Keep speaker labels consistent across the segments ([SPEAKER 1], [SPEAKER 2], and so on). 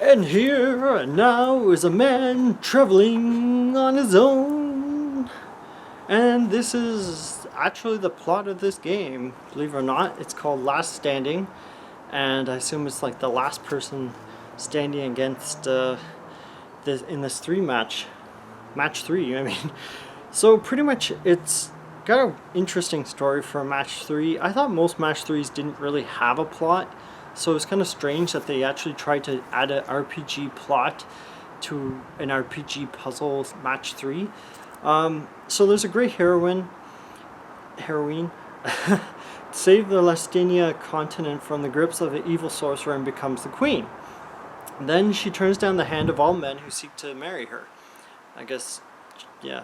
[SPEAKER 1] And here and now is a man traveling on his own. And this is actually the plot of this game, believe it or not. It's called Last Standing, and I assume it's like the last person standing against this in this match three. I mean, so pretty much it's got an interesting story for match three. I thought most match threes didn't really have a plot, so it's kind of strange that they actually tried to add an RPG plot to an RPG puzzle match three. So there's a great heroine, save the Lastania continent from the grips of an evil sorcerer and becomes the queen. Then she turns down the hand of all men who seek to marry her. I guess, yeah.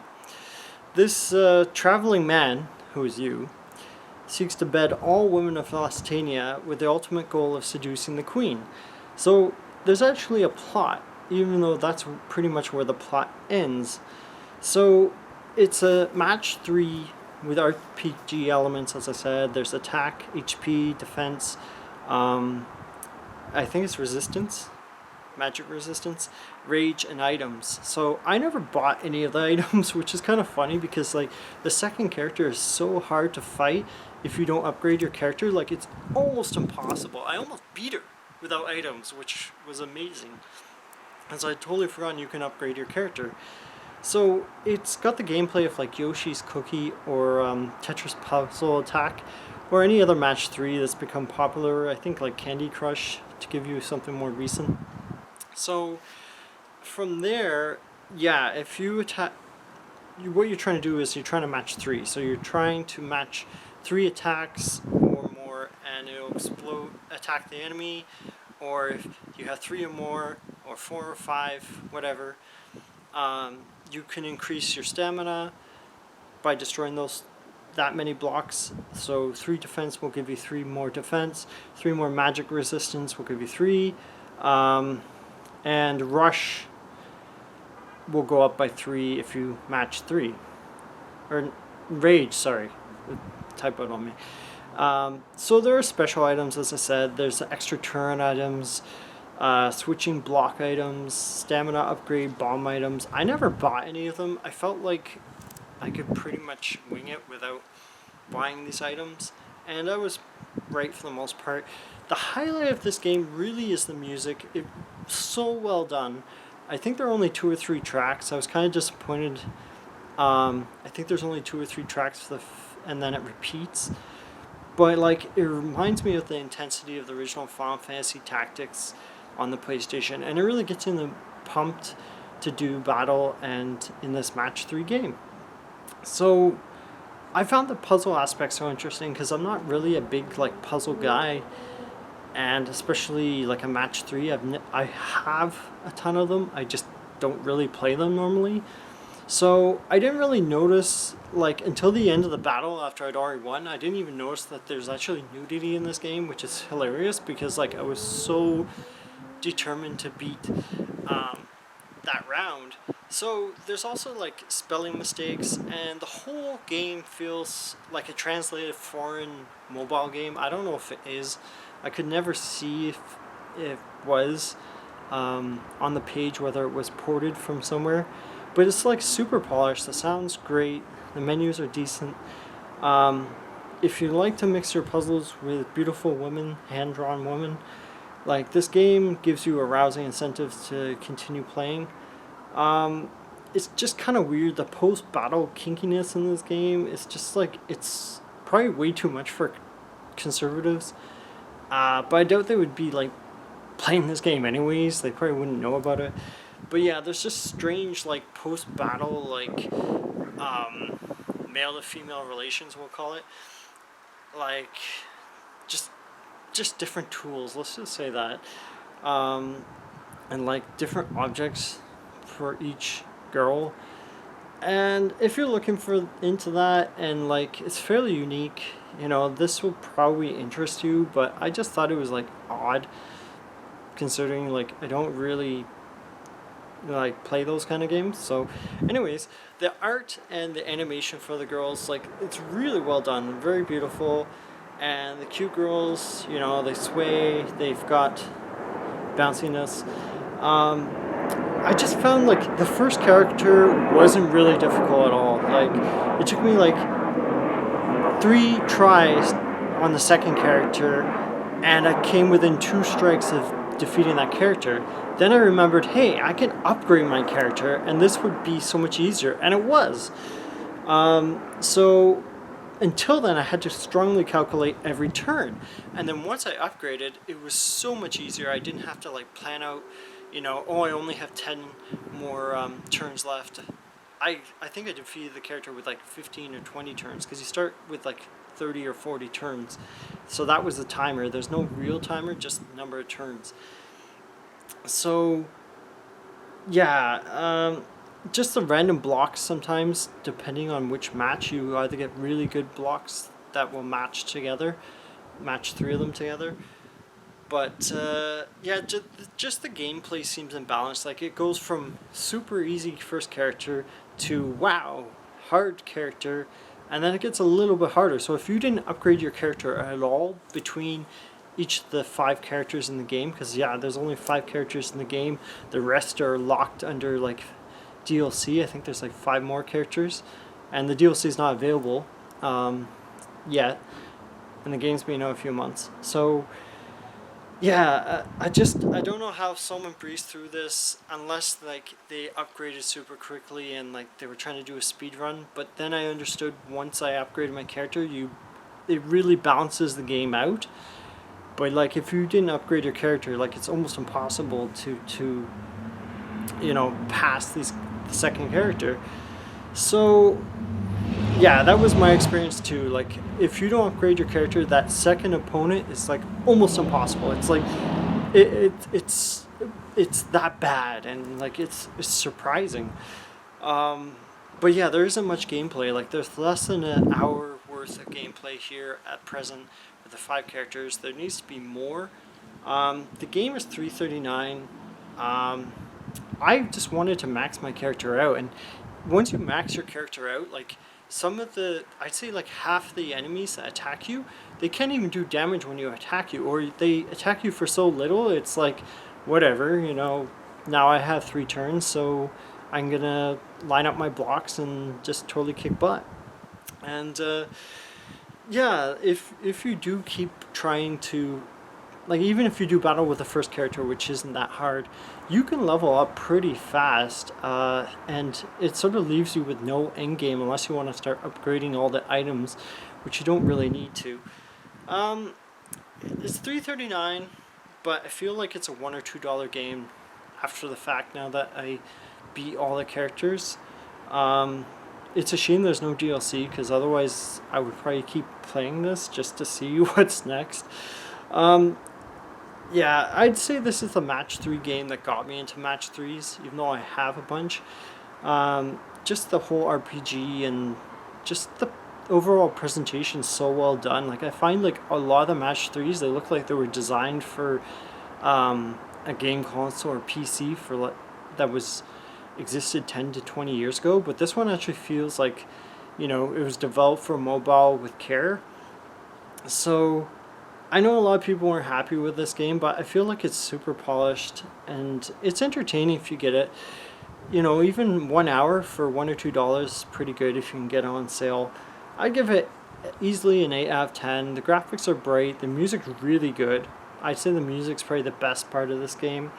[SPEAKER 1] This traveling man, who is you, seeks to bed all women of Lastania with the ultimate goal of seducing the queen. So there's actually a plot, even though that's pretty much where the plot ends. So it's a match three with RPG elements, as I said. There's attack, HP, defense, I think it's resistance, magic resistance, rage, and items. So I never bought any of the items, which is kind of funny because like the second character is so hard to fight if you don't upgrade your character. Like it's almost impossible. I almost beat her without items, which was amazing. And so I totally forgot you can upgrade your character. So it's got the gameplay of like Yoshi's Cookie or Tetris Puzzle Attack or any other match 3 that's become popular. I think like Candy Crush, to give you something more recent. So from there, yeah, if you attack, what you're trying to do is you're trying to match 3. So you're trying to match 3 attacks or more, and it'll attack the enemy. Or if you have 3 or more, or 4 or 5, whatever. You can increase your stamina by destroying that many blocks. So 3 defense will give you 3 more defense, 3 more magic resistance will give you 3, and rush will go up by 3 if you match 3. Or rage, sorry, typoed on me. So there are special items, as I said. There's extra turn items, switching block items, stamina upgrade, bomb items. I never bought any of them. I felt like I could pretty much wing it without buying these items, and I was right for the most part. The highlight of this game really is the music. It's so well done. I think there are only 2 or 3 tracks. I was kind of disappointed. I think there's only 2 or 3 tracks and then it repeats. But like it reminds me of the intensity of the original Final Fantasy Tactics on the PlayStation, and it really gets pumped to do battle and in this match 3 game. So I found the puzzle aspect so interesting because I'm not really a big like puzzle guy, and especially like a match 3, I have a ton of them. I just don't really play them normally. So I didn't really notice, like until the end of the battle after I'd already won, I didn't even notice that there's actually nudity in this game, which is hilarious because like I was so determined to beat that round. So there's also like spelling mistakes, and the whole game feels like a translated foreign mobile game. I don't know if it is. I could never see if it was on the page whether it was ported from somewhere. But it's like super polished. The sound's great. The menus are decent. If you like to mix your puzzles with beautiful women, hand-drawn women, like this game gives you a rousing incentive to continue playing. It's just kind of weird. The post-battle kinkiness in this game is just like, it's probably way too much for conservatives. But I doubt they would be like playing this game anyways. They probably wouldn't know about it. But yeah, there's just strange like post-battle like male to female relations, we'll call it. Like just different tools, let's just say that. And like different objects for each girl. And if you're looking into that, and like it's fairly unique, you know, this will probably interest you, but I just thought it was like odd considering like I don't really like play those kind of games. So anyways, the art and the animation for the girls, like it's really well done, very beautiful, and the cute girls, you know, they sway, they've got bounciness. Um, I just found like the first character wasn't really difficult at all. Like it took me like 3 tries on the second character, and I came within 2 strikes of defeating that character. Then I remembered, hey, I can upgrade my character, and this would be so much easier, and it was. So until then, I had to strongly calculate every turn, and then once I upgraded, it was so much easier. I didn't have to like plan out, oh, I only have 10 more turns left. I think I defeated the character with like 15 or 20 turns, because you start with like 30 or 40 turns. So that was the timer. There's no real timer, just number of turns. So yeah, just the random blocks sometimes, depending on which match, you either get really good blocks that will match 3 of them together. But yeah, just the gameplay seems imbalanced. Like it goes from super easy first character to wow, hard character, and then it gets a little bit harder. So if you didn't upgrade your character at all between each of the 5 characters in the game, because yeah, there's only 5 characters in the game, the rest are locked under like DLC. I think there's like 5 more characters, and the DLC is not available yet, and the game's been out a few months. So yeah, I don't know how someone breezed through this unless like they upgraded super quickly and like they were trying to do a speed run. But then I understood once I upgraded my character, it really balances the game out. But like if you didn't upgrade your character, like it's almost impossible to pass the second character. So yeah, that was my experience too. Like if you don't upgrade your character, that second opponent is like almost impossible. It's like it's that bad, and like it's surprising. But yeah, there isn't much gameplay. Like there's less than an hour worth of gameplay here at present with the 5 characters. There needs to be more. The game is $3.39. I just wanted to max my character out, and once you max your character out, like I'd say like half the enemies that attack you, they can't even do damage when you attack you, or they attack you for so little, it's like, whatever, now I have 3 turns, so I'm gonna line up my blocks and just totally kick butt. And yeah, if you do keep trying to, like even if you do battle with the first character, which isn't that hard, you can level up pretty fast, and it sort of leaves you with no end game unless you want to start upgrading all the items, which you don't really need to. It's $3.39, but I feel like it's a $1 or $2 game after the fact now that I beat all the characters. It's a shame there's no DLC, because otherwise I would probably keep playing this just to see what's next. Yeah, I'd say this is the match 3 game that got me into match 3s, even though I have a bunch. Just the whole RPG and just the overall presentation so well done. Like I find like a lot of the match 3s, they look like they were designed for a game console or PC for that was existed 10 to 20 years ago, but this one actually feels like it was developed for mobile with care. So I know a lot of people weren't happy with this game, but I feel like it's super polished and it's entertaining if you get it. Even 1 hour for $1 or $2 is pretty good if you can get it on sale. I'd give it easily an 8 out of 10. The graphics are bright, the music's really good. I'd say the music's probably the best part of this game.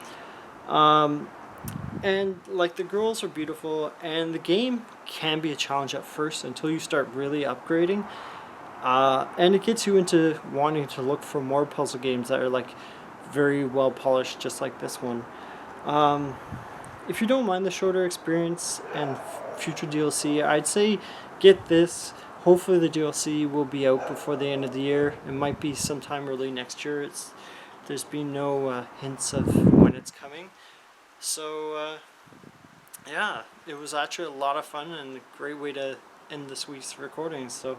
[SPEAKER 1] And like the girls are beautiful, and the game can be a challenge at first until you start really upgrading. And it gets you into wanting to look for more puzzle games that are like very well polished, just like this one. If you don't mind the shorter experience and future DLC, I'd say get this. Hopefully the DLC will be out before the end of the year. It might be sometime early next year. There's been no hints of when it's coming. So yeah, it was actually a lot of fun and a great way to end this week's recording. So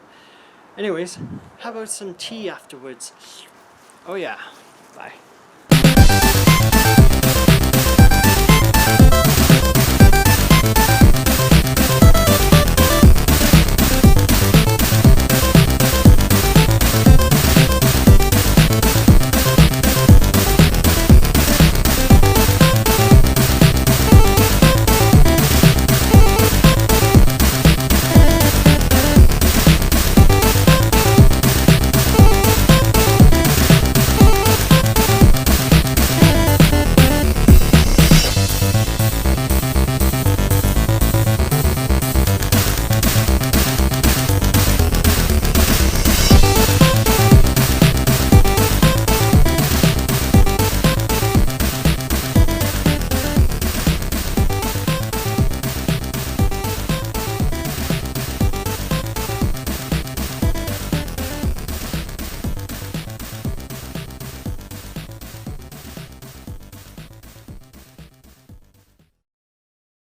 [SPEAKER 1] anyways, how about some tea afterwards? Oh yeah, bye.